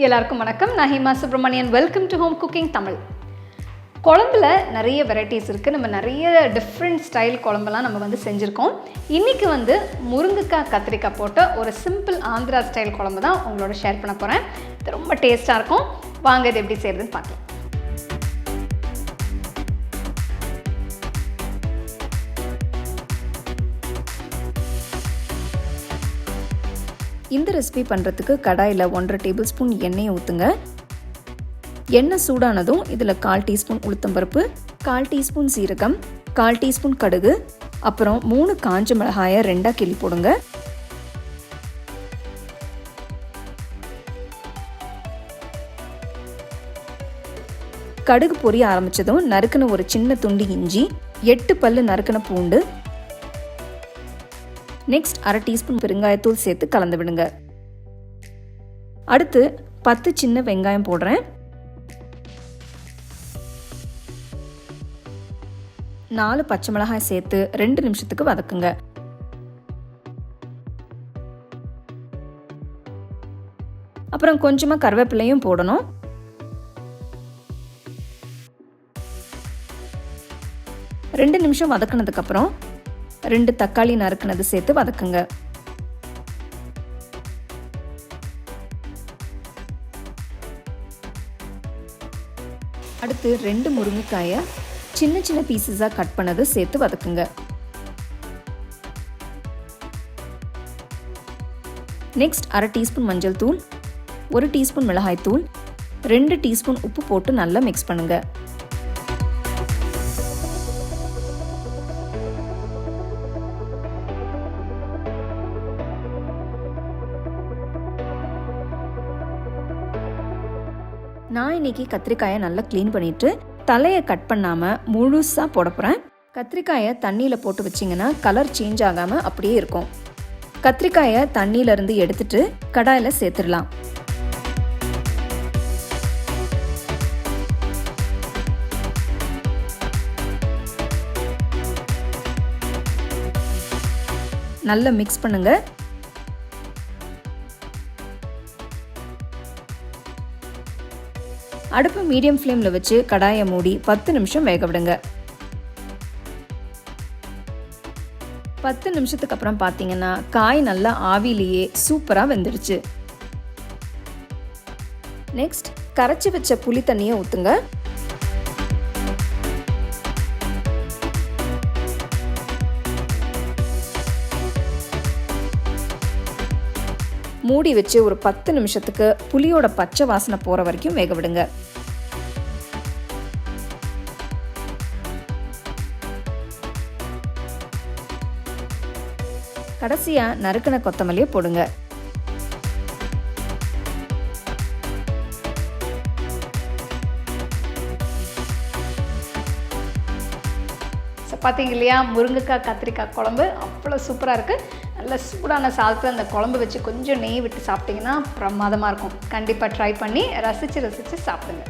எல்லாருக்கும் வணக்கம். நான் Hima Subramanian. Welcome to home cooking Tamil. குழம்புல நிறைய வெரைட்டிஸ் இருக்குது. நம்ம நிறைய டிஃப்ரெண்ட் ஸ்டைல் குழம்பெல்லாம் நம்ம செஞ்சுருக்கோம். இன்றைக்கி முருங்கைக்காய் கத்திரிக்காய் போட்ட ஒரு சிம்பிள் ஆந்திரா ஸ்டைல் குழம்பு தான் உங்களோட ஷேர் பண்ண போகிறேன். இது ரொம்ப டேஸ்ட்டாக இருக்கும். வாங்க இது எப்படி செய்கிறதுன்னு பார்க்கலாம். இந்த ரெசிபி பண்ணுறதுக்கு கடாயில் 1.5 டேபிள் ஸ்பூன் எண்ணெயை ஊற்றுங்க. எண்ணெய் சூடானதும் இதில் 1/4 டீஸ்பூன் உளுத்தம்பருப்பு, 1/4 டீஸ்பூன் சீரகம், 1/4 டீஸ்பூன் கடுகு, அப்புறம் 3 காஞ்ச மிளகாயை 2ஆக கிள்ளி போடுங்க. கடுகு பொரிய ஆரம்பித்ததும் நறுக்கின ஒரு சின்ன துண்டு இஞ்சி, 8 பல்லு நறுக்கின பூண்டு, நெக்ஸ்ட் 1/2 டீஸ்பூன் பெருங்காயத்தூள் சேர்த்து கலந்து விடுங்க. அடுத்து 10 சின்ன வெங்காயம் போடுறேன். 4 பச்சை மிளகாய் சேர்த்து 2 நிமிஷத்துக்கு வதக்குங்க. அப்புறம் கொஞ்சமா கருவேப்பிலையும் போடணும். ரெண்டு நிமிஷம் வதக்குனதுக்கு அப்புறம் 2 தக்காளி நறுக்குனது சேர்த்து வதக்குங்க. அடுத்து 2 முருங்கைக்காயை சின்ன சின்ன பீசஸாக கட் பண்ணது சேர்த்து வதக்குங்க. நெக்ஸ்ட் 1/2 டீஸ்பூன் மஞ்சள் தூள், 1 டீஸ்பூன் மிளகாய் தூள், 2 டீஸ்பூன் உப்பு போட்டு நல்லா மிக்ஸ் பண்ணுங்க. நான் இன்னைக்கு கத்திரிக்காயை நல்லா க்ளீன் பண்ணிட்டு தலையை கட் பண்ணாமல் முழுசாக போட போகிறேன். கத்திரிக்காயை தண்ணியில் போட்டு வச்சிங்கன்னா கலர் சேஞ்ச் ஆகாமல் அப்படியே இருக்கும். கத்திரிக்காயை தண்ணியிலேருந்து எடுத்துட்டு கடாயில் சேர்த்துடலாம். நல்லா மிக்ஸ் பண்ணுங்க. அடுப்பு மீடியம் ஃப்ளேமில் வச்சு கடாயை மூடி 10 நிமிஷம் வேக விடுங்க. 10 நிமிஷத்துக்கு அப்புறம் பார்த்தீங்கன்னா காய் நல்லா ஆவிலேயே சூப்பராக வெந்துடுச்சு. நெக்ஸ்ட் கரைச்சி வச்ச புளி தண்ணியை ஊற்றுங்க. மூடி வச்சு ஒரு 10 நிமிஷத்துக்கு புளியோட பச்சை வாசனை போகிற வரைக்கும் வேக விடுங்க. கடைசியாக நறுக்கின கொத்தமல்லியை போடுங்க. பார்த்தீங்க இல்லையா, முருங்கைக்காய் கத்திரிக்காய் குழம்பு அவ்வளோ சூப்பராக இருக்குது. நல்ல சூடான சாதத்தில் அந்த குழம்பு வச்சு கொஞ்சம் நெய் விட்டு சாப்பிட்டிங்கன்னா பிரமாதமாக இருக்கும். கண்டிப்பாக ட்ரை பண்ணி ரசித்து சாப்பிடுங்க.